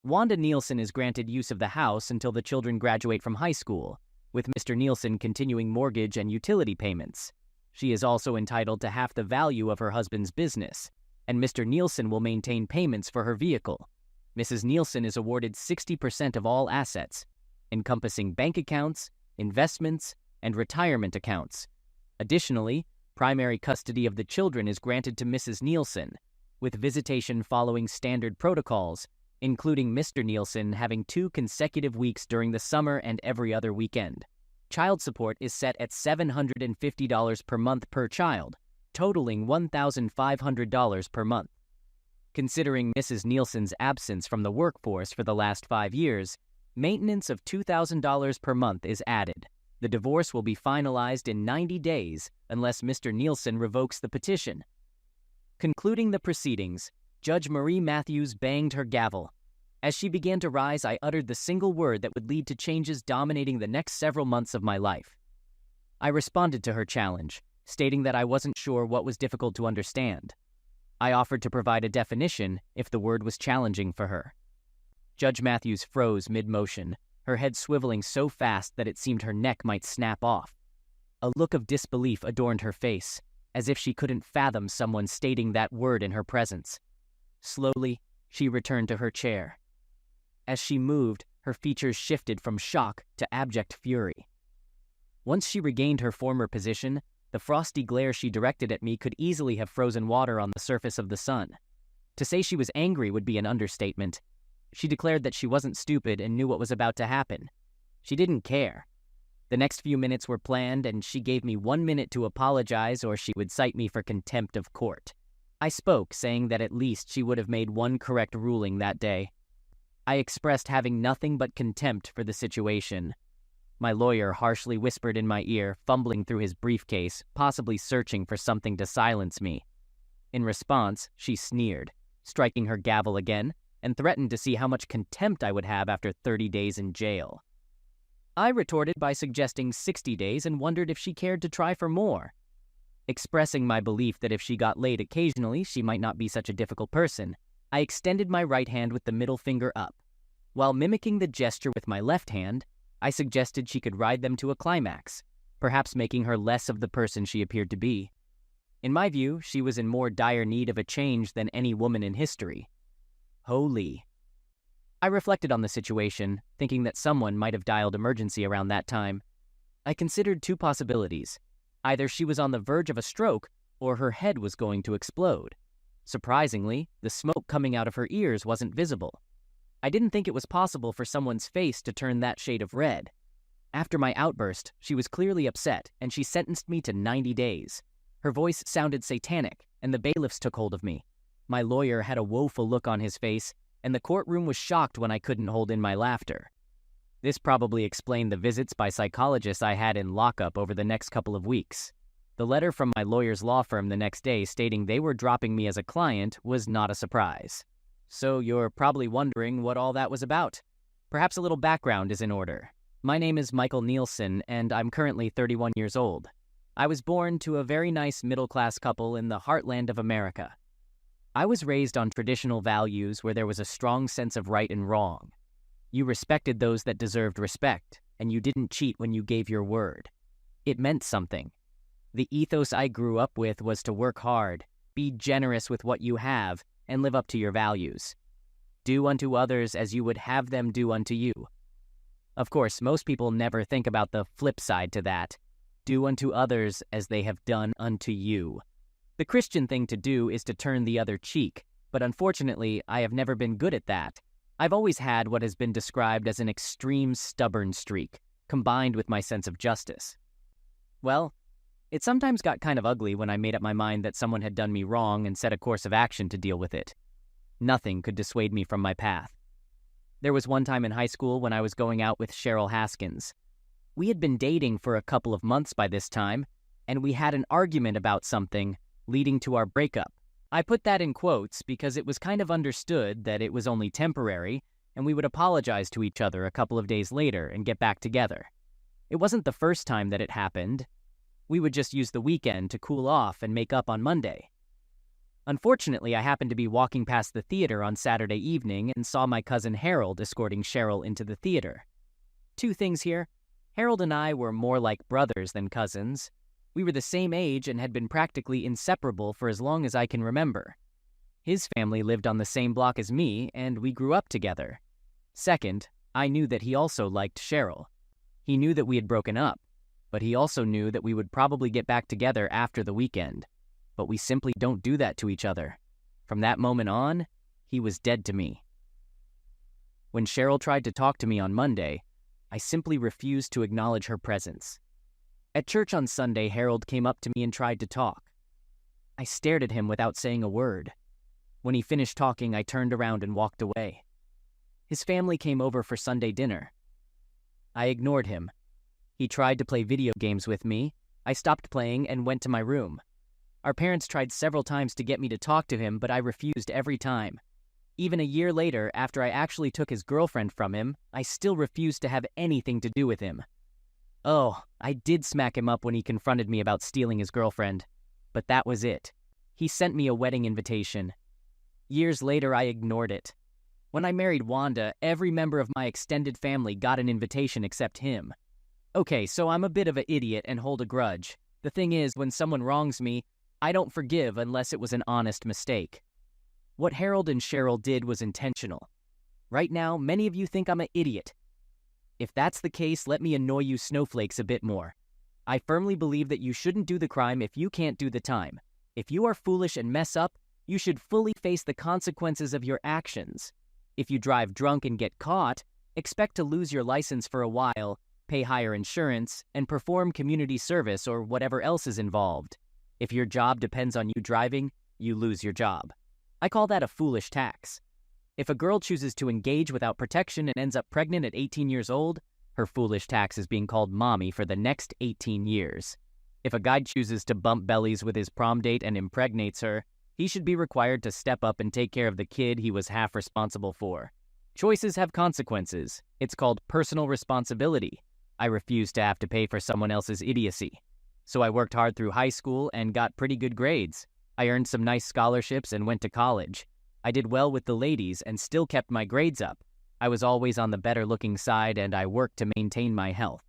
Wanda Nielsen is granted use of the house until the children graduate from high school, with Mr. Nielsen continuing mortgage and utility payments. She is also entitled to half the value of her husband's business, and Mr. Nielsen will maintain payments for her vehicle. Mrs. Nielsen is awarded 60% of all assets, encompassing bank accounts, investments, and retirement accounts. Additionally, primary custody of the children is granted to Mrs. Nielsen, with visitation following standard protocols, including Mr. Nielsen having 2 consecutive weeks during the summer and every other weekend. Child support is set at $750 per month per child, totaling $1,500 per month. Considering Mrs. Nielsen's absence from the workforce for the last 5 years, maintenance of $2,000 per month is added. The divorce will be finalized in 90 days unless Mr. Nielsen revokes the petition. Concluding the proceedings, Judge Marie Matthews banged her gavel. As she began to rise, I uttered the single word that would lead to changes dominating the next several months of my life. I responded to her challenge, stating that I wasn't sure what was difficult to understand. I offered to provide a definition if the word was challenging for her. Judge Matthews froze mid-motion, her head swiveling so fast that it seemed her neck might snap off. A look of disbelief adorned her face, as if she couldn't fathom someone stating that word in her presence. Slowly, she returned to her chair. As she moved, her features shifted from shock to abject fury. Once she regained her former position, the frosty glare she directed at me could easily have frozen water on the surface of the sun. To say she was angry would be an understatement. She declared that she wasn't stupid and knew what was about to happen. She didn't care. The next few minutes were planned, and she gave me 1 minute to apologize or she would cite me for contempt of court. I spoke, saying that at least she would have made one correct ruling that day. I expressed having nothing but contempt for the situation. My lawyer harshly whispered in my ear, fumbling through his briefcase, possibly searching for something to silence me. In response, she sneered, striking her gavel again, and threatened to see how much contempt I would have after 30 days in jail. I retorted by suggesting 60 days and wondered if she cared to try for more. Expressing my belief that if she got laid occasionally, she might not be such a difficult person, I extended my right hand with the middle finger up. While mimicking the gesture with my left hand, I suggested she could ride them to a climax, perhaps making her less of the person she appeared to be. In my view, she was in more dire need of a change than any woman in history. Holy. I reflected on the situation, thinking that someone might have dialed emergency around that time. I considered 2 possibilities. Either she was on the verge of a stroke, or her head was going to explode. Surprisingly, the smoke coming out of her ears wasn't visible. I didn't think it was possible for someone's face to turn that shade of red. After my outburst, she was clearly upset, and she sentenced me to 90 days. Her voice sounded satanic, and the bailiffs took hold of me. My lawyer had a woeful look on his face, and the courtroom was shocked when I couldn't hold in my laughter. This probably explained the visits by psychologists I had in lockup over the next couple of weeks. The letter from my lawyer's law firm the next day stating they were dropping me as a client was not a surprise. So you're probably wondering what all that was about. Perhaps a little background is in order. My name is Michael Nielsen, and I'm currently 31 years old. I was born to a very nice middle-class couple in the heartland of America. I was raised on traditional values where there was a strong sense of right and wrong. You respected those that deserved respect, and you didn't cheat when you gave your word. It meant something. The ethos I grew up with was to work hard, be generous with what you have, and live up to your values. Do unto others as you would have them do unto you. Of course, most people never think about the flip side to that. Do unto others as they have done unto you. The Christian thing to do is to turn the other cheek, but unfortunately, I have never been good at that. I've always had what has been described as an extreme stubborn streak, combined with my sense of justice. Well, it sometimes got kind of ugly when I made up my mind that someone had done me wrong and set a course of action to deal with it. Nothing could dissuade me from my path. There was one time in high school when I was going out with Cheryl Haskins. We had been dating for a couple of months by this time, and we had an argument about something, leading to our breakup. I put that in quotes because it was kind of understood that it was only temporary, and we would apologize to each other a couple of days later and get back together. It wasn't the first time that it happened. We would just use the weekend to cool off and make up on Monday. Unfortunately, I happened to be walking past the theater on Saturday evening and saw my cousin Harold escorting Cheryl into the theater. Two things here. Harold and I were more like brothers than cousins. We were the same age and had been practically inseparable for as long as I can remember. His family lived on the same block as me, and we grew up together. Second, I knew that he also liked Cheryl. He knew that we had broken up, but he also knew that we would probably get back together after the weekend. But we simply don't do that to each other. From that moment on, he was dead to me. When Cheryl tried to talk to me on Monday, I simply refused to acknowledge her presence. At church on Sunday, Harold came up to me and tried to talk. I stared at him without saying a word. When he finished talking, I turned around and walked away. His family came over for Sunday dinner. I ignored him. He tried to play video games with me. I stopped playing and went to my room. Our parents tried several times to get me to talk to him, but I refused every time. Even a year later, after I actually took his girlfriend from him, I still refused to have anything to do with him. Oh, I did smack him up when he confronted me about stealing his girlfriend. But that was it. He sent me a wedding invitation. Years later, I ignored it. When I married Wanda, every member of my extended family got an invitation except him. Okay, so I'm a bit of an idiot and hold a grudge. The thing is, when someone wrongs me, I don't forgive unless it was an honest mistake. What Harold and Cheryl did was intentional. Right now, many of you think I'm an idiot. If that's the case, let me annoy you snowflakes a bit more. I firmly believe that you shouldn't do the crime if you can't do the time. If you are foolish and mess up, you should fully face the consequences of your actions. If you drive drunk and get caught, expect to lose your license for a while, pay higher insurance, and perform community service or whatever else is involved. If your job depends on you driving, you lose your job. I call that a foolish tax. If a girl chooses to engage without protection and ends up pregnant at 18 years old, her foolish tax is being called mommy for the next 18 years. If a guy chooses to bump bellies with his prom date and impregnates her, he should be required to step up and take care of the kid he was half responsible for. Choices have consequences. It's called personal responsibility. I refuse to have to pay for someone else's idiocy. So I worked hard through high school and got pretty good grades. I earned some nice scholarships and went to college. I did well with the ladies and still kept my grades up. I was always on the better-looking side and I worked to maintain my health.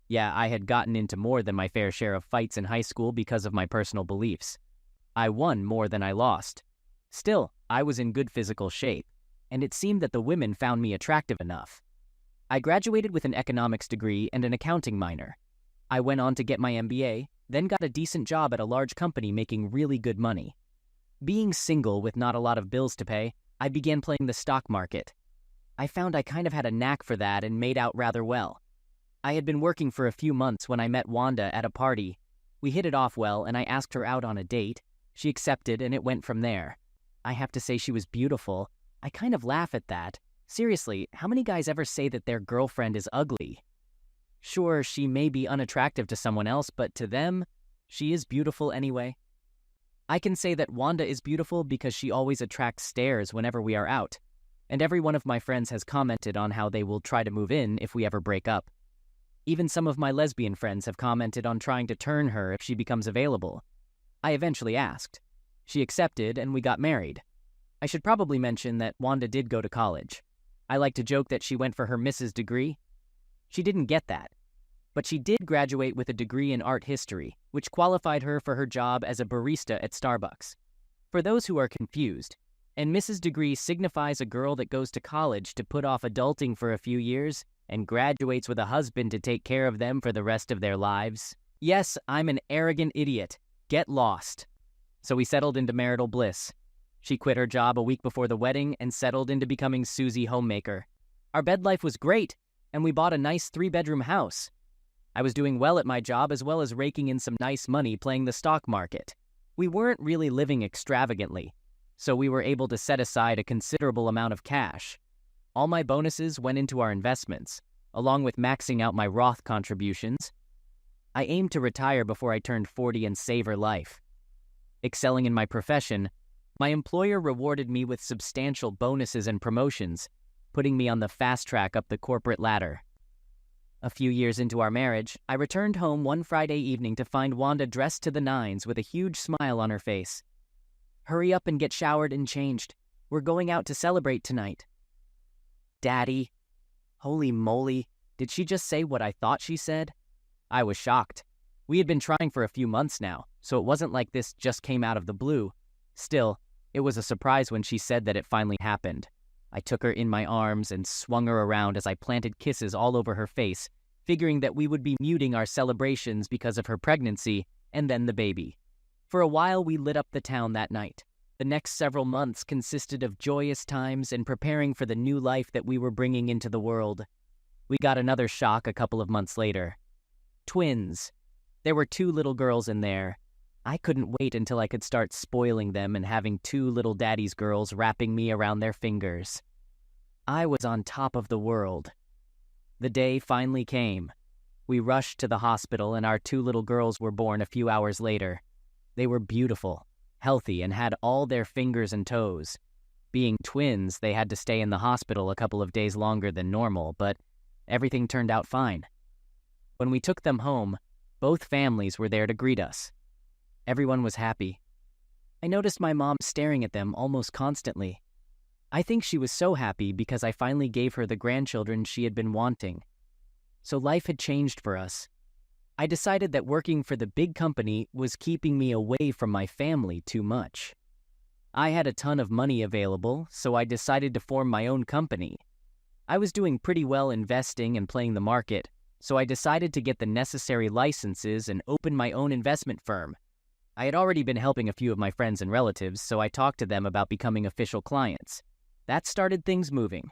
Yeah, I had gotten into more than my fair share of fights in high school because of my personal beliefs. I won more than I lost. Still, I was in good physical shape, and it seemed that the women found me attractive enough. I graduated with an economics degree and an accounting minor. I went on to get my MBA, then got a decent job at a large company making really good money. Being single with not a lot of bills to pay, I began playing the stock market. I found I kind of had a knack for that and made out rather well. I had been working for a few months when I met Wanda at a party. We hit it off well and I asked her out on a date. She accepted and it went from there. I have to say she was beautiful. I kind of laugh at that. Seriously, how many guys ever say that their girlfriend is ugly? Sure, she may be unattractive to someone else, but to them, she is beautiful anyway. I can say that Wanda is beautiful because she always attracts stares whenever we are out, and every one of my friends has commented on how they will try to move in if we ever break up. Even some of my lesbian friends have commented on trying to turn her if she becomes available. I eventually asked. She accepted and we got married. I should probably mention that Wanda did go to college. I like to joke that she went for her Mrs. degree. She didn't get that. But she did graduate with a degree in art history, which qualified her for her job as a barista at Starbucks. For those who are confused, and Mrs. degree signifies a girl that goes to college to put off adulting for a few years and graduates with a husband to take care of them for the rest of their lives. Yes, I'm an arrogant idiot. Get lost. So we settled into marital bliss. She quit her job a week before the wedding and settled into becoming Susie Homemaker. Our bed life was great, and we bought a nice 3-bedroom house. I was doing well at my job as well as raking in some nice money playing the stock market. We weren't really living extravagantly, so we were able to set aside a considerable amount of cash. All my bonuses went into our investments, along with maxing out my Roth contributions. I aimed to retire before I turned 40 and savor life. Excelling in my profession, my employer rewarded me with substantial bonuses and promotions, putting me on the fast track up the corporate ladder. A few years into our marriage, I returned home one Friday evening to find Wanda dressed to the nines with a huge smile on her face. Hurry up and get showered and changed. We're going out to celebrate tonight. Daddy. Holy moly, did she just say what I thought she said? I was shocked. We had been trying for a few months now, so it wasn't like this just came out of the blue. Still, it was a surprise when she said that it finally happened. I took her in my arms and swung her around as I planted kisses all over her face, figuring that we would be muting our celebrations because of her pregnancy and then the baby. For a while, we lit up the town that night. The next several months consisted of joyous times and preparing for the new life that we were bringing into the world. We got another shock a couple of months later. Twins. There were 2 little girls in there. I couldn't wait until I could start spoiling them and having 2 little daddy's girls wrapping me around their fingers. I was on top of the world. The day finally came. We rushed to the hospital and our 2 little girls were born a few hours later. They were beautiful, healthy, and had all their fingers and toes. Being twins, they had to stay in the hospital a couple of days longer than normal, but everything turned out fine. When we took them home, both families were there to greet us. Everyone was happy. I noticed my mom staring at them almost constantly. I think she was so happy because I finally gave her the grandchildren she had been wanting. So life had changed for us. I decided that working for the big company was keeping me away from my family too much. I had a ton of money available, so I decided to form my own company. I was doing pretty well investing and playing the market, so I decided to get the necessary licenses and open my own investment firm. I had already been helping a few of my friends and relatives, so I talked to them about becoming official clients. That started things moving.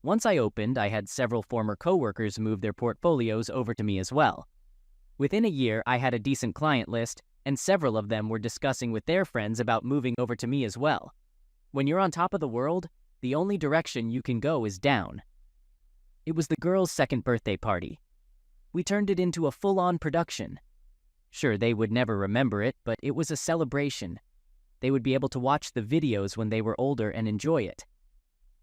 Once I opened, I had several former coworkers move their portfolios over to me as well. Within a year, I had a decent client list, and several of them were discussing with their friends about moving over to me as well. When you're on top of the world, the only direction you can go is down. It was the girls' second birthday party. We turned it into a full-on production. Sure, they would never remember it, but it was a celebration. They would be able to watch the videos when they were older and enjoy it.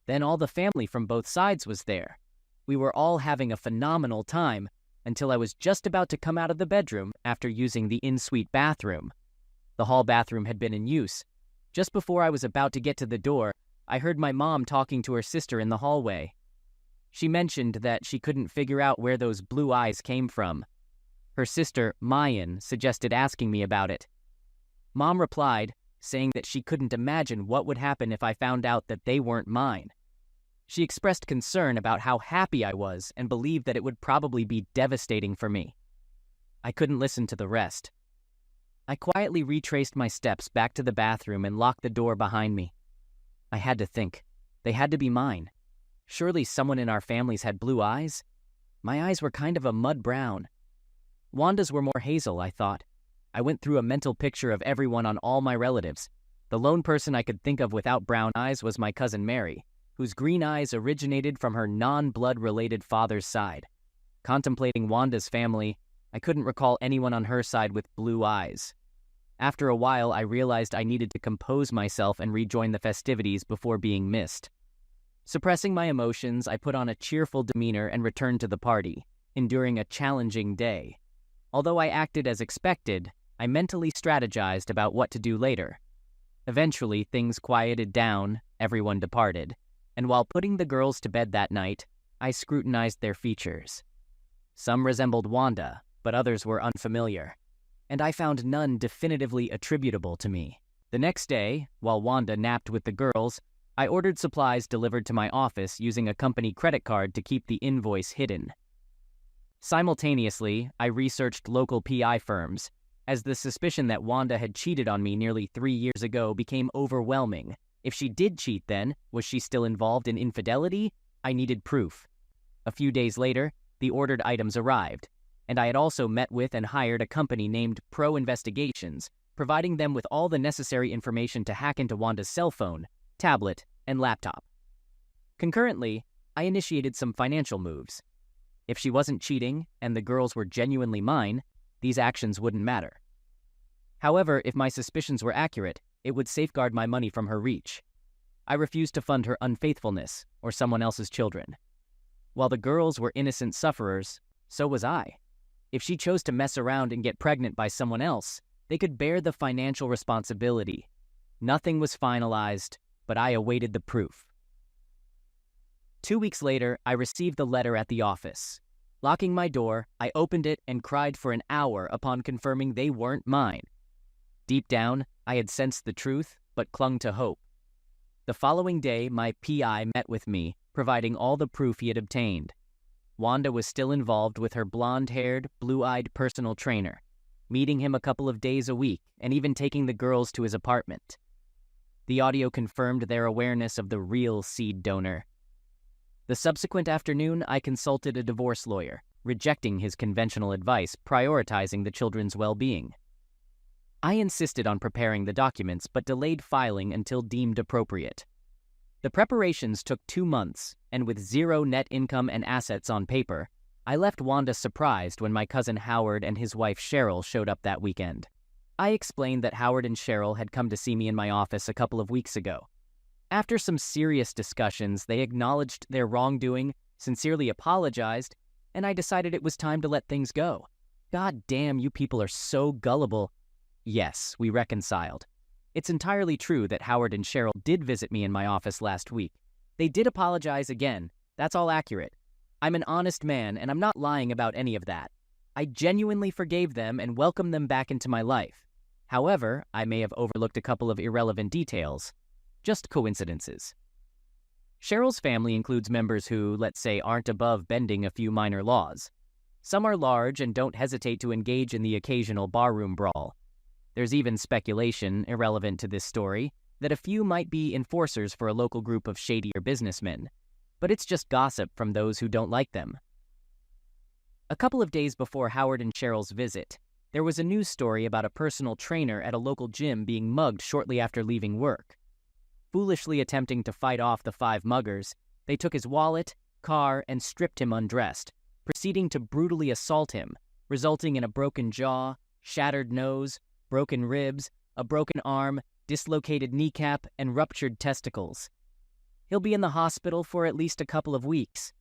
Then all the family from both sides was there. We were all having a phenomenal time until I was just about to come out of the bedroom after using the in-suite bathroom. The hall bathroom had been in use. Just before I was about to get to the door, I heard my mom talking to her sister in the hallway. She mentioned that she couldn't figure out where those blue eyes came from. Her sister, Mayan, suggested asking me about it. Mom replied, saying that she couldn't imagine what would happen if I found out that they weren't mine. She expressed concern about how happy I was and believed that it would probably be devastating for me. I couldn't listen to the rest. I quietly retraced my steps back to the bathroom and locked the door behind me. I had to think. They had to be mine. Surely someone in our families had blue eyes? My eyes were kind of a mud brown. Wanda's were more hazel, I thought. I went through a mental picture of everyone on all my relatives. The lone person I could think of without brown eyes was my cousin Mary, whose green eyes originated from her non-blood-related father's side. Contemplating Wanda's family, I couldn't recall anyone on her side with blue eyes. After a while, I realized I needed to compose myself and rejoin the festivities before being missed. Suppressing my emotions, I put on a cheerful demeanor and returned to the party, enduring a challenging day. Although I acted as expected, I mentally strategized about what to do later. Eventually, things quieted down, everyone departed, and while putting the girls to bed that night, I scrutinized their features. Some resembled Wanda, but others were unfamiliar, and I found none definitively attributable to me. The next day, while Wanda napped with the girls, I ordered supplies delivered to my office using a company credit card to keep the invoice hidden. Simultaneously, I researched local PI firms, as the suspicion that Wanda had cheated on me nearly 3 years ago became overwhelming. If she did cheat then, was she still involved in infidelity? I needed proof. A few days later, the ordered items arrived, and I had also met with and hired a company named Pro Investigations, providing them with all the necessary information to hack into Wanda's cell phone, tablet, and laptop. Concurrently, I initiated some financial moves. If she wasn't cheating and the girls were genuinely mine, these actions wouldn't matter. However, if my suspicions were accurate, it would safeguard my money from her reach. I refused to fund her unfaithfulness or someone else's children. While the girls were innocent sufferers, so was I. If she chose to mess around and get pregnant by someone else, they could bear the financial responsibility. Nothing was finalized, but I awaited the proof. 2 weeks later, I received the letter at the office. Locking my door, I opened it and cried for an hour upon confirming they weren't mine. Deep down, I had sensed the truth, but clung to hope. The following day, my PI met with me, providing all the proof he had obtained. Wanda was still involved with her blonde-haired, blue-eyed personal trainer, meeting him a couple of days a week and even taking the girls to his apartment. The audio confirmed their awareness of the real seed donor. The subsequent afternoon, I consulted a divorce lawyer, rejecting his conventional advice, prioritizing the children's well-being. I insisted on preparing the documents, but delayed filing until deemed appropriate. The preparations took 2 months, and with zero net income and assets on paper, I left Wanda surprised when my cousin Howard and his wife Cheryl showed up that weekend. I explained that Howard and Cheryl had come to see me in my office a couple of weeks ago. After some serious discussions, they acknowledged their wrongdoing, sincerely apologized, and I decided it was time to let things go. God damn, you people are so gullible. Yes, we reconciled. It's entirely true that Howard and Cheryl did visit me in my office last week. They did apologize again. That's all accurate. I'm an honest man, and I'm not lying about any of that. I genuinely forgave them and welcomed them back into my life. However, I may have overlooked a couple of irrelevant details. Just coincidences. Cheryl's family includes members who, let's say, aren't above bending a few minor laws. Some are large and don't hesitate to engage in the occasional barroom brawl. There's even speculation, irrelevant to this story, that a few might be enforcers for a local group of shadier businessmen. But it's just gossip from those who don't like them. A couple of days before Howard and Cheryl's visit, there was a news story about a personal trainer at a local gym being mugged shortly after leaving work. Foolishly attempting to fight off the 5 muggers, they took his wallet, car, and stripped him undressed, proceeding to brutally assault him, resulting in a broken jaw, shattered nose, broken ribs, a broken arm, dislocated kneecap, and ruptured testicles. He'll be in the hospital for at least a couple of weeks.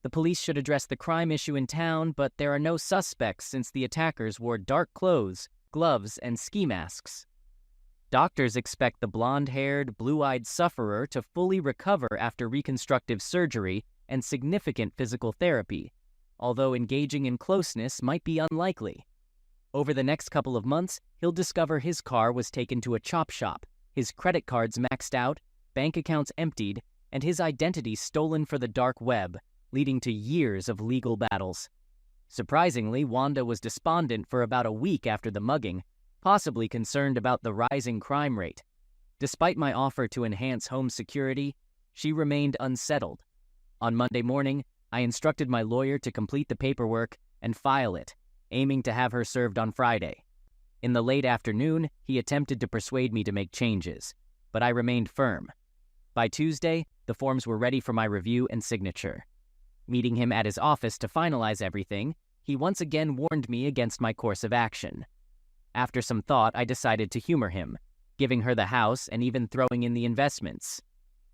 The police should address the crime issue in town, but there are no suspects since the attackers wore dark clothes, gloves, and ski masks. Doctors expect the blonde-haired, blue-eyed sufferer to fully recover after reconstructive surgery and significant physical therapy, although engaging in closeness might be unlikely. Over the next couple of months, he'll discover his car was taken to a chop shop, his credit cards maxed out, bank accounts emptied, and his identity stolen for the dark web, leading to years of legal battles. Surprisingly, Wanda was despondent for about a week after the mugging, possibly concerned about the rising crime rate. Despite my offer to enhance home security, she remained unsettled. On Monday morning, I instructed my lawyer to complete the paperwork and file it, aiming to have her served on Friday. In the late afternoon, he attempted to persuade me to make changes, but I remained firm. By Tuesday, the forms were ready for my review and signature. Meeting him at his office to finalize everything, he once again warned me against my course of action. After some thought, I decided to humor him, giving her the house and even throwing in the investments.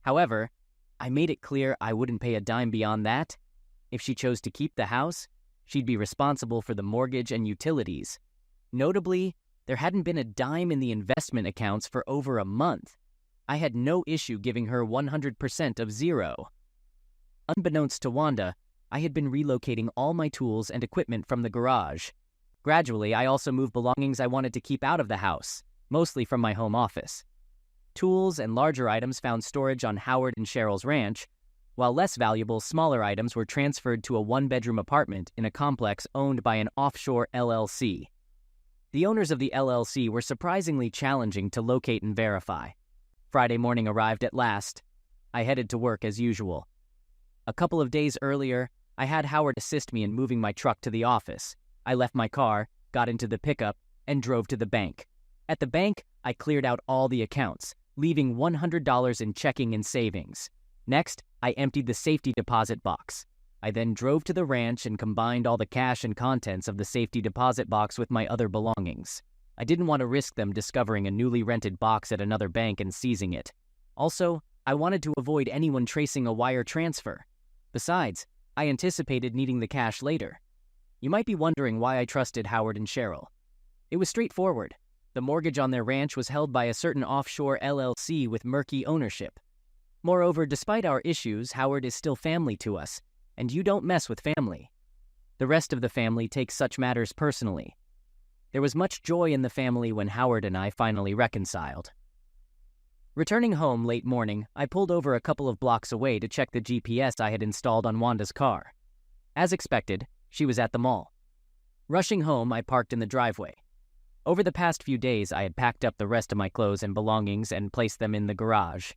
However, I made it clear I wouldn't pay a dime beyond that. If she chose to keep the house, she'd be responsible for the mortgage and utilities. Notably, there hadn't been a dime in the investment accounts for over a month. I had no issue giving her 100% of zero. Unbeknownst to Wanda, I had been relocating all my tools and equipment from the garage. Gradually, I also moved belongings I wanted to keep out of the house, mostly from my home office. Tools and larger items found storage on Howard and Cheryl's ranch, while less valuable, smaller items were transferred to a 1-bedroom apartment in a complex owned by an offshore LLC. The owners of the LLC were surprisingly challenging to locate and verify. Friday morning arrived at last. I headed to work as usual. A couple of days earlier, I had Howard assist me in moving my truck to the office. I left my car, got into the pickup, and drove to the bank. At the bank, I cleared out all the accounts, leaving $100 in checking and savings. Next, I emptied the safety deposit box. I then drove to the ranch and combined all the cash and contents of the safety deposit box with my other belongings. I didn't want to risk them discovering a newly rented box at another bank and seizing it. Also, I wanted to avoid anyone tracing a wire transfer. Besides, I anticipated needing the cash later. You might be wondering why I trusted Howard and Cheryl. It was straightforward. The mortgage on their ranch was held by a certain offshore LLC with murky ownership. Moreover, despite our issues, Howard is still family to us, and you don't mess with family. The rest of the family takes such matters personally. There was much joy in the family when Howard and I finally reconciled. Returning home late morning, I pulled over a couple of blocks away to check the GPS I had installed on Wanda's car. As expected, she was at the mall. Rushing home, I parked in the driveway. Over the past few days, I had packed up the rest of my clothes and belongings and placed them in the garage.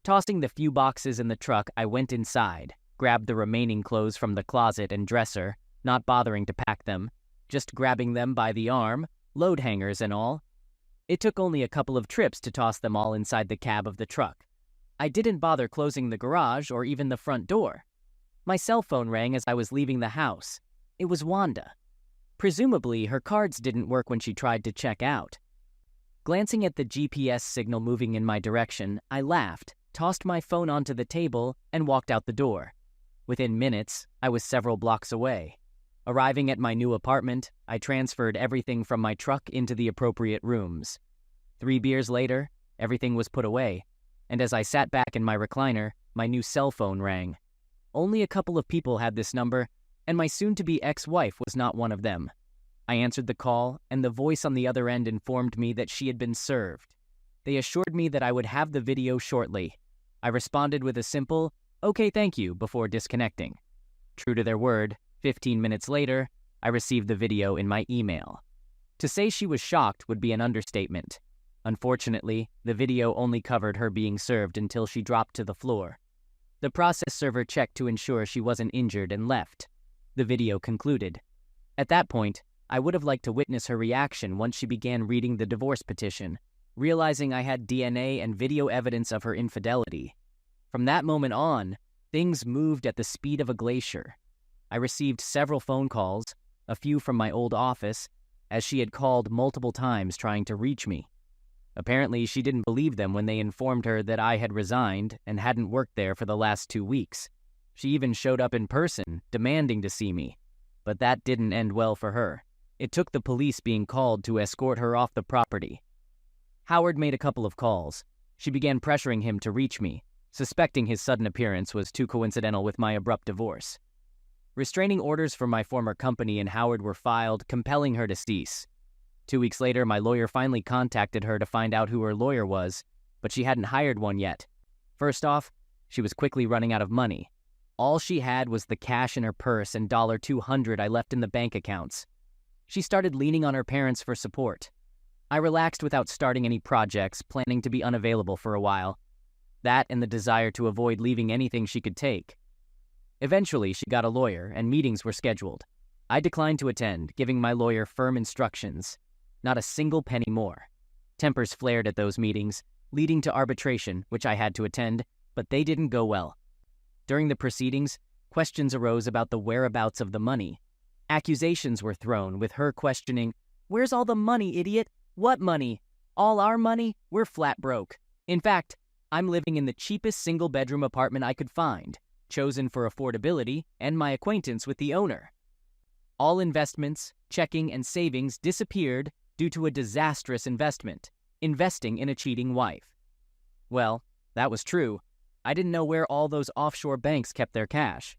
Tossing the few boxes in the truck, I went inside, grabbed the remaining clothes from the closet and dresser, not bothering to pack them, just grabbing them by the arm, load hangers and all. It took only a couple of trips to toss them all inside the cab of the truck. I didn't bother closing the garage or even the front door. My cell phone rang as I was leaving the house. It was Wanda. Presumably, her cards didn't work when she tried to check out. Glancing at the GPS signal moving in my direction, I laughed, tossed my phone onto the table, and walked out the door. Within minutes, I was several blocks away. Arriving at my new apartment, I transferred everything from my truck into the appropriate rooms. 3 beers later, everything was put away, and as I sat back in my recliner, my new cell phone rang. Only a couple of people had this number, and my soon-to-be ex-wife was not one of them. I answered the call, and the voice on the other end informed me that she had been served. They assured me that I would have the video shortly. I responded with a simple, "Okay, thank you," before disconnecting. True to their word, 15 minutes later, I received the video in my email. To say she was shocked would be an understatement. Unfortunately, the video only covered her being served until she dropped to the floor. The process server checked to ensure she wasn't injured and left. The video concluded. At that point, I would have liked to witness her reaction once she began reading the divorce petition, realizing I had DNA and video evidence of her infidelity. From that moment on, things moved at the speed of a glacier. I received several phone calls, a few from my old office, as she had called multiple times trying to reach me. Apparently, she didn't believe them when they informed her that I had resigned and hadn't worked there for the last 2 weeks. She even showed up in person, demanding to see me. But that didn't end well for her. It took the police being called to escort her off the property. Howard made a couple of calls. She began pressuring him to reach me, suspecting his sudden appearance was too coincidental with my abrupt divorce. Restraining orders for my former company and Howard were filed, compelling her to cease. 2 weeks later, my lawyer finally contacted her to find out who her lawyer was, but she hadn't hired one yet. First off, she was quickly running out of money. All she had was the cash in her purse and $200 I left in the bank accounts. She started leaning on her parents for support. I relaxed without starting any projects, planning to be unavailable for a while. That and the desire to avoid leaving anything she could take. Eventually, she got a lawyer, and meetings were scheduled. I declined to attend, giving my lawyer firm instructions. Not a single penny more. Tempers flared at those meetings, leading to arbitration, which I had to attend, but they didn't go well. During the proceedings, questions arose about the whereabouts of the money. Accusations were thrown, with her questioning, "Where's all the money, idiot? What money? All our money? We're flat broke. In fact, I'm living in the cheapest single-bedroom apartment I could find, chosen for affordability and my acquaintance with the owner. All investments, checking, and savings disappeared due to a disastrous investment, investing in a cheating wife." Well, that was true. I didn't know where all those offshore banks kept their cash.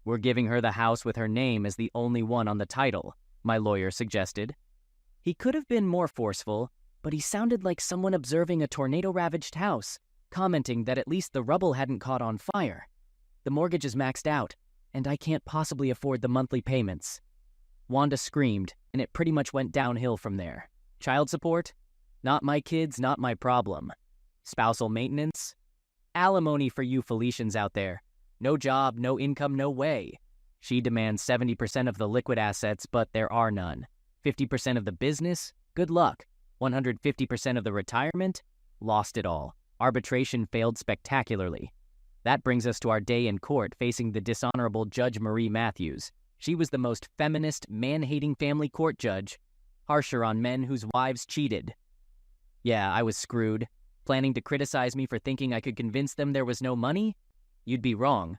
"We're giving her the house with her name as the only one on the title," my lawyer suggested. He could have been more forceful, but he sounded like someone observing a tornado-ravaged house, commenting that at least the rubble hadn't caught on fire. "The mortgage is maxed out, and I can't possibly afford the monthly payments." Wanda screamed, and it pretty much went downhill from there. Child support? Not my kids, not my problem. Spousal maintenance? Alimony for you Felicians out there. No job, no income, no way. She demands 70% of the liquid assets, but there are none. 50% of the business? Good luck. 150% of the retirement? Lost it all. Arbitration failed spectacularly. That brings us to our day in court facing the dishonorable Judge Marie Matthews. She was the most feminist, man-hating family court judge, harsher on men whose wives cheated. Yeah, I was screwed. Planning to criticize me for thinking I could convince them there was no money? You'd be wrong.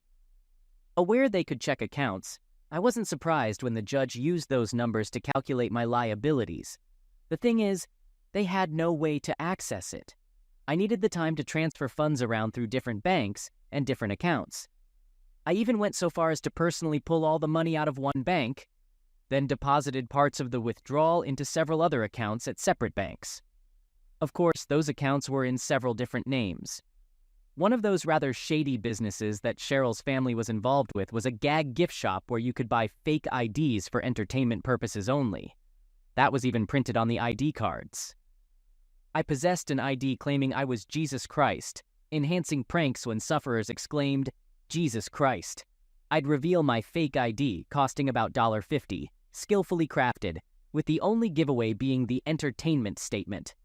Aware they could check accounts, I wasn't surprised when the judge used those numbers to calculate my liabilities. The thing is, they had no way to access it. I needed the time to transfer funds around through different banks and different accounts. I even went so far as to personally pull all the money out of one bank, then deposited parts of the withdrawal into several other accounts at separate banks. Of course, those accounts were in several different names. One of those rather shady businesses that Cheryl's family was involved with was a gag gift shop where you could buy fake IDs for entertainment purposes only. That was even printed on the ID cards. I possessed an ID claiming I was Jesus Christ, enhancing pranks when sufferers exclaimed, "Jesus Christ." I'd reveal my fake ID, costing about $1.50, skillfully crafted, with the only giveaway being the entertainment statement.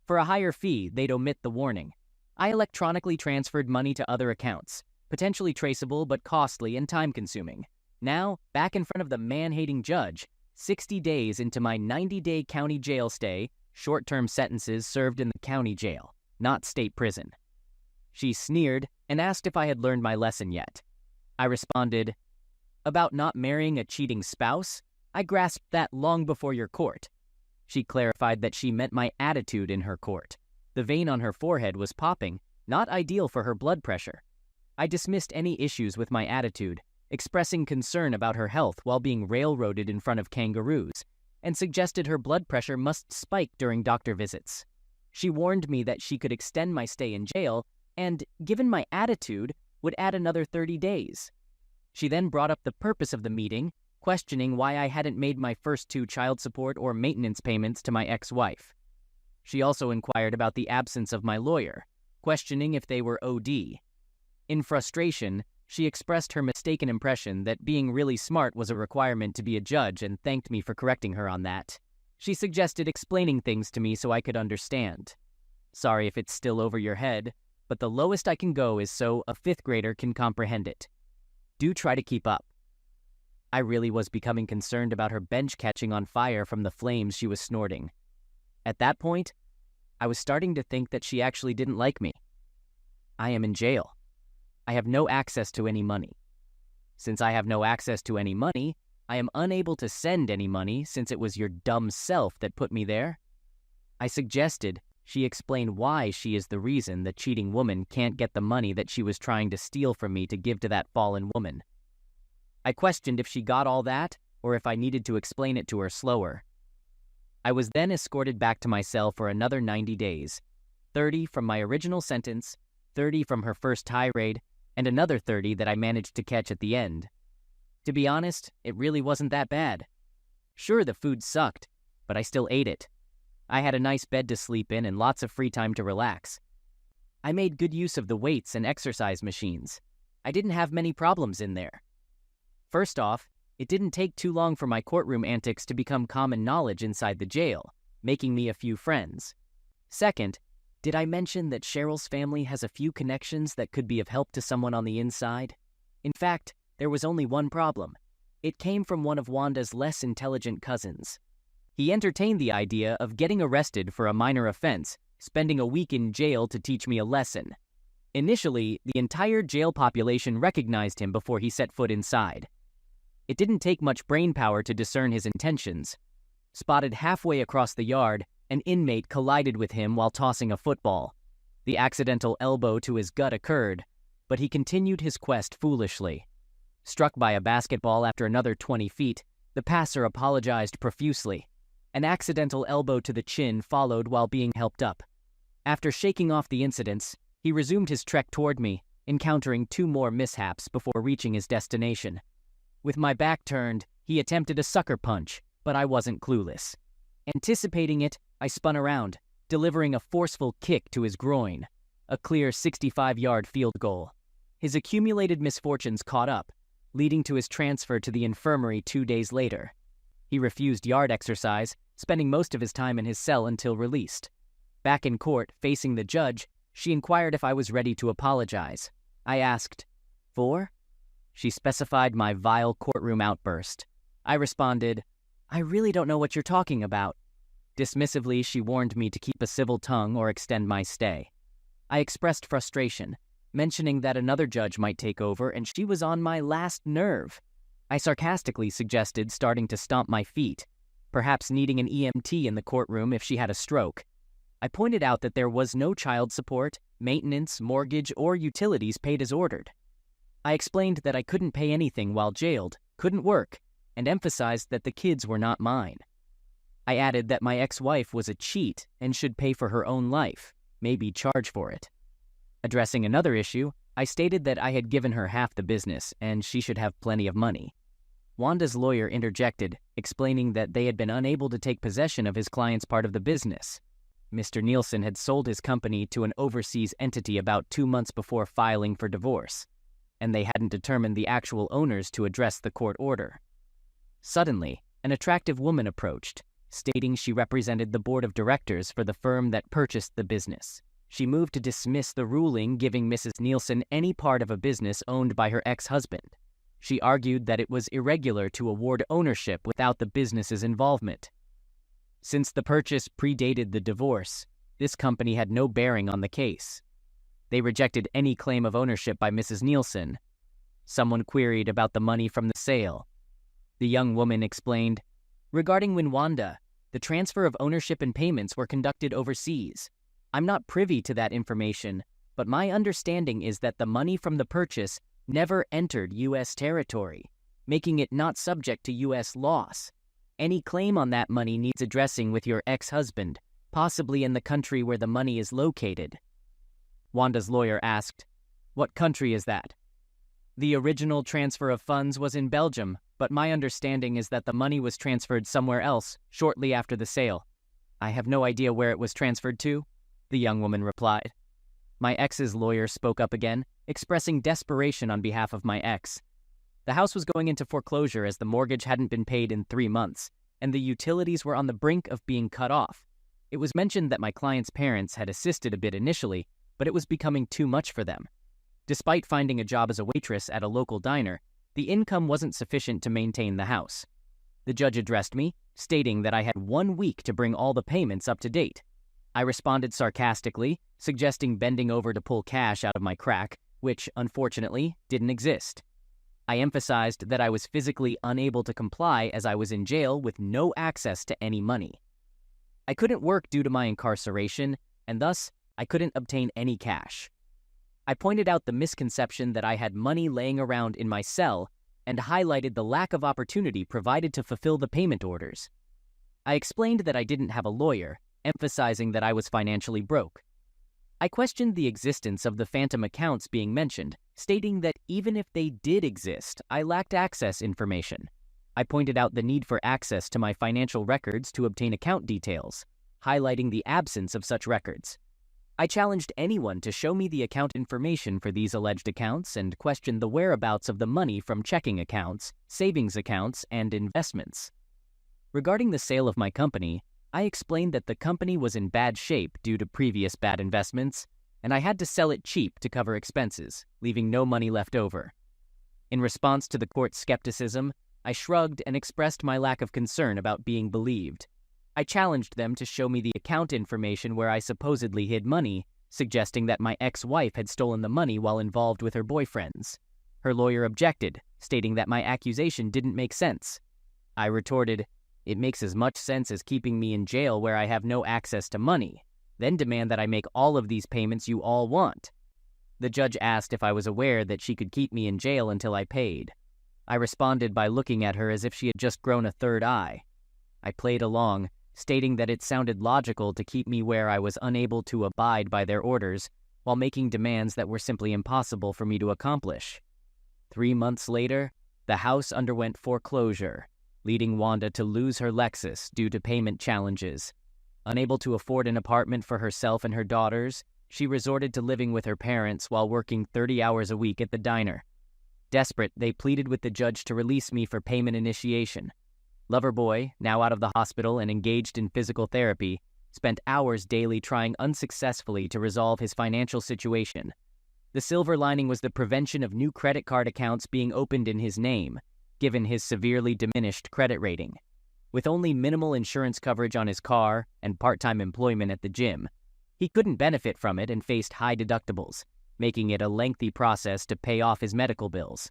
For a higher fee, they'd omit the warning. I electronically transferred money to other accounts, potentially traceable but costly and time-consuming. Now, back in front of the man-hating judge, 60 days into my 90-day county jail stay, short-term sentences served in the county jail, not state prison. She sneered and asked if I had learned my lesson yet. I responded, "About not marrying a cheating spouse? I grasped that long before your court." She clarified that she meant my attitude in her court. The vein on her forehead was popping, not ideal for her blood pressure. I dismissed any issues with my attitude, expressing concern about her health while being railroaded in front of kangaroos, and suggested her blood pressure must spike during doctor visits. She warned me that she could extend my stay in jail and, given my attitude, would add another 30 days. She then brought up the purpose of the meeting, questioning why I hadn't made my first 2 child support or maintenance payments to my ex-wife. She also inquired about the absence of my lawyer, questioning if they were OD. In frustration, she expressed her mistaken impression that being really smart was a requirement to be a judge and thanked me for correcting her on that. She suggested explaining things to me so I could understand. Sorry if it's still over your head, but the lowest I can go is so a 5th grader can comprehend it. Do try to keep up. I really was becoming concerned about her bench catching on fire from the flames she was snorting. At that point, I was starting to think that she actually didn't like me. I am in jail. I have no access to any money. Since I have no access to any money, I am unable to send any money since it was your dumb self that put me there. I suggested she explain why she is the reason the cheating woman can't get the money that she was trying to steal from me to give to that fallen woman. I questioned if she got all that or if I needed to explain it to her slower. I was then escorted back to my cell for another 90 days, 30 from my original sentence, 30 from her first tirade, and another 30 that I managed to catch at the end. To be honest, it really wasn't that bad. Sure, the food sucked, but I still ate it. I had a nice bed to sleep in and lots of free time to relax. I made good use of the weights and exercise machines. I didn't have many problems in there. First off, it didn't take too long for my courtroom antics to become common knowledge inside the jail, making me a few friends. Second, did I mention that Cheryl's family has a few connections that could be of help to someone on the inside? In fact, there was only one problem. It came from one of Wanda's less intelligent cousins. He entertained the idea of getting arrested for a minor offense, spending a week in jail to teach me a lesson. Initially, the entire jail population recognized him before he set foot inside. It didn't take much brainpower to discern his intentions. Spotted halfway across the yard, an inmate collided with him while tossing a football. The accidental elbow to his gut occurred, but he continued his quest foolishly. Struck by a basketball after another 20 feet, the passer apologized profusely. An accidental elbow to the chin followed while being helped up. After shaking off the incidents, he resumed his trek toward me, encountering 2 more mishaps before reaching his destination. With my back turned, he attempted a sucker punch, but I wasn't clueless. Anticipating it, I spun around, delivering a forceful kick to his groin, a clear 65-yard field goal. His accumulated misfortunes caught up, leading to his transfer to the infirmary 2 days later. He refused yard exercise, spending most of his time in his cell until released. Back in court, facing the judge, she inquired if I was ready to apologize. I asked, "For?" She specified my vile courtroom outburst. I responded, "I really don't know what you're talking about." Dismissively, she warned me to keep a civil tongue or extend my stay. I expressed frustration, mentioning that another judge might take over and she was on my last nerve. I sarcastically suggested starting to stomp my feet, perhaps needing an EMT in the courtroom if she had a stroke. I pointed out that there was no child support, maintenance, mortgage, or utilities paid as ordered. I explained that I couldn't pay anything while jailed, couldn't work, and emphasized that the kids were not mine. I added that my ex-wife was a cheat and should pay for her own life, maybe charge for it. Addressing another issue, I stated that I had given her half the business and she should have plenty of money. Wanda's lawyer interjected, explaining that they had been unable to take possession of his client's part of the business. Mr. Nielsen had sold his company to an overseas entity about 2 months before filing for divorce, and they hadn't determined the actual owners to address the court order. Suddenly, an attractive woman approached, stating she represented the board of directors for the firm that purchased the business. She moved to dismiss the ruling giving Mrs. Nielsen any part of a business owned by her ex-husband. She argued that it was irregular to award ownership without the business's involvement. Since the purchase predated the divorce, this company had no bearing on the case. They rejected any claim of ownership by Mrs. Nielsen. Someone queried about the money from the sale. The young woman explained, "Regarding Wanda, the transfer of ownership and payments were conducted overseas. I'm not privy to that information, but my understanding is that the money from the purchase never entered U.S. territory, making it not subject to U.S. laws. Any claim on that money needs addressing with your ex-husband, possibly in the country where the money is located." Wanda's lawyer asked, "What country is that?" "The original transfer of funds was in Belgium, but my understanding is that the money was transferred somewhere else shortly after the sale. I have no idea where it was transferred to," the young woman replied. My ex's lawyer spoke up again, expressing desperation on behalf of my ex. The house was going into foreclosure as the mortgage hadn't been paid in 3 months, and the utilities were on the brink of being cut off. It was mentioned that my client's parents had assisted a bit initially, but it was becoming too much for them. Despite finding a job as a waitress at a local diner, the income wasn't sufficient to maintain the house. The judge addressed me, stating that I had 1 week to bring all the payments up to date. I responded sarcastically, suggesting bending over to pull cash out of my crack, which, unfortunately, didn't exist. I emphasized that I was physically unable to comply as I was in jail with no access to any money. I couldn't work due to my incarceration, and thus, I couldn't obtain any cash. I pointed out the misconception that I had money laying around in my cell and highlighted the lack of opportunity provided to fulfill the payment orders. I explained that I didn't have a lawyer, emphasizing that I was financially broke. I questioned the existence of the phantom accounts being mentioned, stating that even if they did exist, I lacked access information. I pointed out the need for access to my financial records to obtain account details, highlighting the absence of such records. I challenged anyone to show me the account information for these alleged accounts and questioned the whereabouts of the money from checking accounts, savings accounts, and investments. Regarding the sale of my company, I explained that the company was in bad shape due to previous bad investments, and I had to sell it cheap to cover expenses, leaving no money left over. In response to the court's skepticism, I shrugged and expressed my lack of concern about being believed. I challenged them to show me the account information where I supposedly hid money, suggesting that my ex-wife had stolen the money while involved with her boyfriends. Her lawyer objected, stating that my accusation didn't make sense. I retorted, "It makes as much sense as keeping me in jail where I have no access to money, then demand that I make all of these payments you all want." The judge asked if I was aware that she could keep me in jail until I paid. I responded by looking at her as if she had just grown a third eye. I played along, stating that it sounded logical to keep me where I was unable to abide by their orders, while making demands that were simply impossible for me to accomplish. 3 months later, the house underwent foreclosure, leading Wanda to lose her Lexus due to payment challenges. Unable to afford an apartment for herself and her daughters, she resorted to living with her parents while working 30 hours a week at the diner. Desperate, they pleaded with the judge to release me for payment initiation. Loverboy, now out of the hospital and engaged in physical therapy, spent hours daily trying unsuccessfully to resolve his financial situation. The silver lining was the prevention of new credit card accounts being opened in his name, given his severely diminished credit rating. With only minimal insurance coverage on his car and part-time employment at the gym, he couldn't benefit from it and faced high deductibles, making it a lengthy process to pay off his medical bills.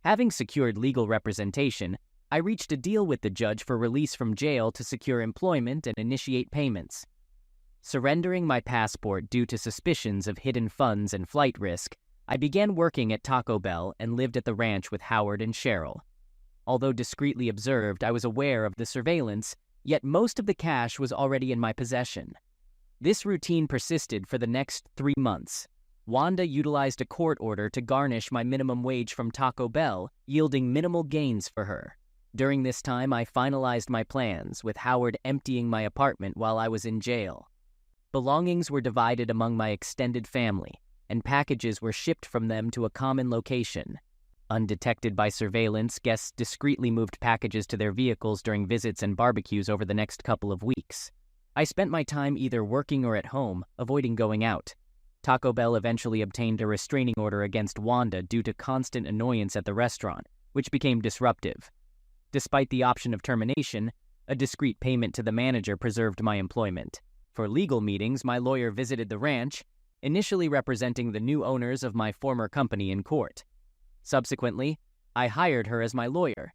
Having secured legal representation, I reached a deal with the judge for release from jail to secure employment and initiate payments. Surrendering my passport due to suspicions of hidden funds and flight risk, I began working at Taco Bell and lived at the ranch with Howard and Cheryl. Although discreetly observed, I was aware of the surveillance, yet most of the cash was already in my possession. This routine persisted for the next 3 months. Wanda utilized a court order to garnish my minimum wage from Taco Bell, yielding minimal gains for her. During this time, I finalized my plans, with Howard emptying my apartment while I was in jail. Belongings were divided among my extended family, and packages were shipped from them to a common location. Undetected by surveillance, guests discreetly moved packages to their vehicles during visits and barbecues over the next couple of weeks. I spent my time either working or at home, avoiding going out. Taco Bell eventually obtained a restraining order against Wanda due to constant annoyance at the restaurant, which became disruptive. Despite the option of termination, a discreet payment to the manager preserved my employment. For legal meetings, my lawyer visited the ranch, initially representing the new owners of my former company in court. Subsequently, I hired her as my lawyer.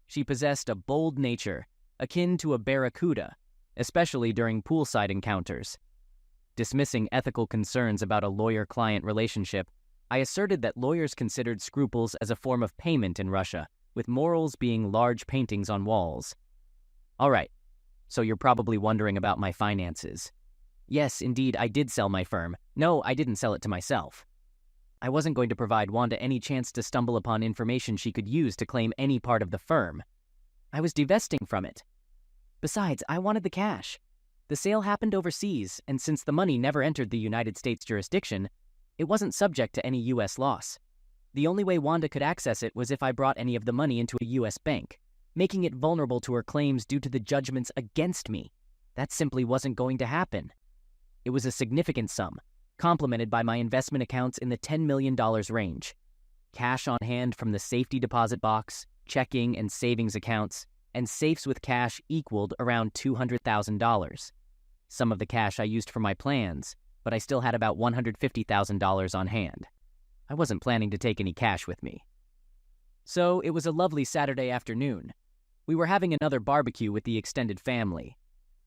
She possessed a bold nature, akin to a barracuda, especially during poolside encounters. Dismissing ethical concerns about a lawyer-client relationship, I asserted that lawyers considered scruples as a form of payment in Russia, with morals being large paintings on walls. All right, so you're probably wondering about my finances. Yes, indeed, I did sell my firm. No, I didn't sell it to myself. I wasn't going to provide Wanda any chance to stumble upon information she could use to claim any part of the firm. I was divesting from it. Besides, I wanted the cash. The sale happened overseas, and since the money never entered the United States jurisdiction, it wasn't subject to any U.S. loss. The only way Wanda could access it was if I brought any of the money into a U.S. bank, making it vulnerable to her claims due to the judgments against me. That simply wasn't going to happen. It was a significant sum, complemented by my investment accounts in the $10 million range. Cash on hand from the safety deposit box, checking and savings accounts, and safes with cash equaled around $200,000. Some of the cash I used for my plans, but I still had about $150,000 on hand. I wasn't planning to take any cash with me. So it was a lovely Saturday afternoon. We were having another barbecue with the extended family.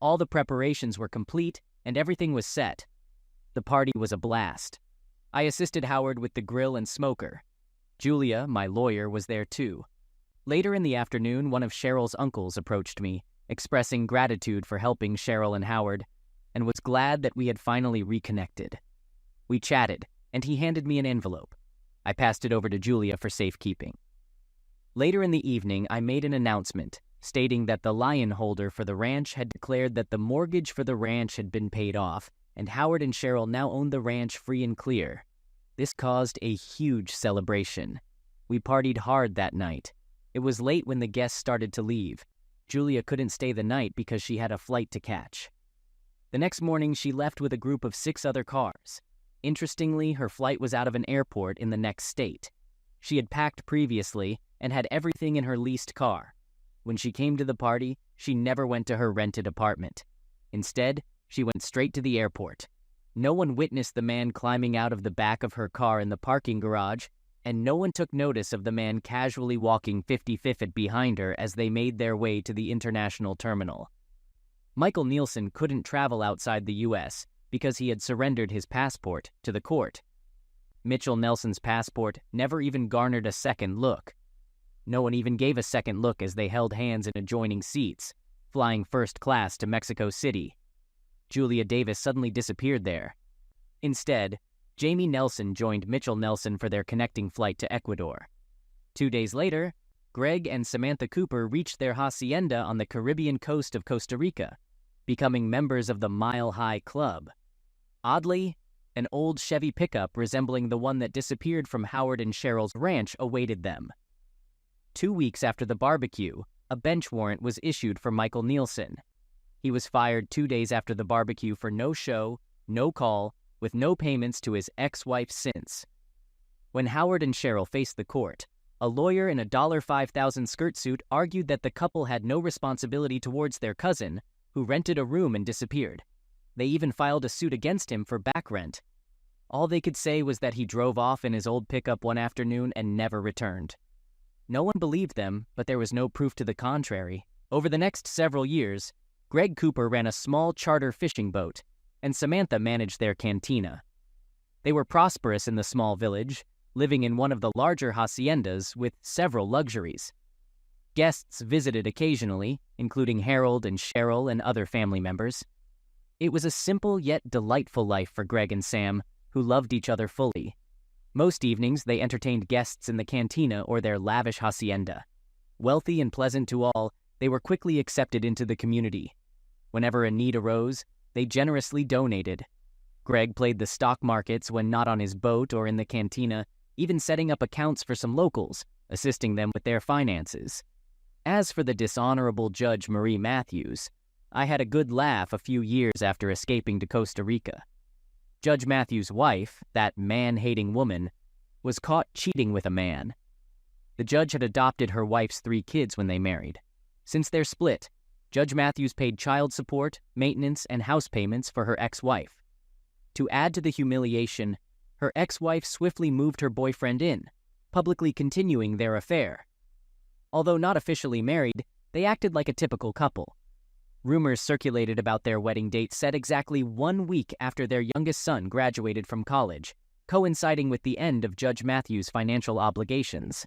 All the preparations were complete, and everything was set. The party was a blast. I assisted Howard with the grill and smoker. Julia, my lawyer, was there too. Later in the afternoon, one of Cheryl's uncles approached me, expressing gratitude for helping Cheryl and Howard, and was glad that we had finally reconnected. We chatted, and he handed me an envelope. I passed it over to Julia for safekeeping. Later in the evening, I made an announcement, stating that the lion holder for the ranch had declared that the mortgage for the ranch had been paid off, and Howard and Cheryl now owned the ranch free and clear. This caused a huge celebration. We partied hard that night. It was late when the guests started to leave. Julia couldn't stay the night because she had a flight to catch. The next morning, she left with a group of 6 other cars. Interestingly, her flight was out of an airport in the next state. She had packed previously and had everything in her leased car. When she came to the party, she never went to her rented apartment. Instead, she went straight to the airport. No one witnessed the man climbing out of the back of her car in the parking garage, and no one took notice of the man casually walking 55th behind her as they made their way to the international terminal. Michael Nielsen couldn't travel outside the U.S. because he had surrendered his passport to the court. Mitchell Nelson's passport never even garnered a second look. No one even gave a second look as they held hands in adjoining seats, flying first class to Mexico City. Julia Davis suddenly disappeared there. Instead, Jamie Nelson joined Mitchell Nelson for their connecting flight to Ecuador. 2 days later, Greg and Samantha Cooper reached their hacienda on the Caribbean coast of Costa Rica, becoming members of the Mile High Club. Oddly, an old Chevy pickup resembling the one that disappeared from Howard and Cheryl's ranch awaited them. 2 weeks after the barbecue, a bench warrant was issued for Michael Nielsen. He was fired 2 days after the barbecue for no show, no call, with no payments to his ex-wife since. When Howard and Cheryl faced the court, a lawyer in a $5,000 skirt suit argued that the couple had no responsibility towards their cousin, who rented a room and disappeared. They even filed a suit against him for back rent. All they could say was that he drove off in his old pickup one afternoon and never returned. No one believed them, but there was no proof to the contrary. Over the next several years, Greg Cooper ran a small charter fishing boat. and Samantha managed their cantina. They were prosperous in the small village, living in one of the larger haciendas with several luxuries. Guests visited occasionally, including Harold and Cheryl and other family members. It was a simple yet delightful life for Greg and Sam, who loved each other fully. Most evenings, they entertained guests in the cantina or their lavish hacienda. Wealthy and pleasant to all, they were quickly accepted into the community. Whenever a need arose, they generously donated. Greg played the stock markets when not on his boat or in the cantina, even setting up accounts for some locals, assisting them with their finances. As for the dishonorable Judge Marie Matthews, I had a good laugh a few years after escaping to Costa Rica. Judge Matthews' wife, that man-hating woman, was caught cheating with a man. The judge had adopted her wife's 3 kids when they married. Since their split, Judge Matthews paid child support, maintenance, and house payments for her ex-wife. To add to the humiliation, her ex-wife swiftly moved her boyfriend in, publicly continuing their affair. Although not officially married, they acted like a typical couple. Rumors circulated about their wedding date set exactly 1 week after their youngest son graduated from college, coinciding with the end of Judge Matthews' financial obligations.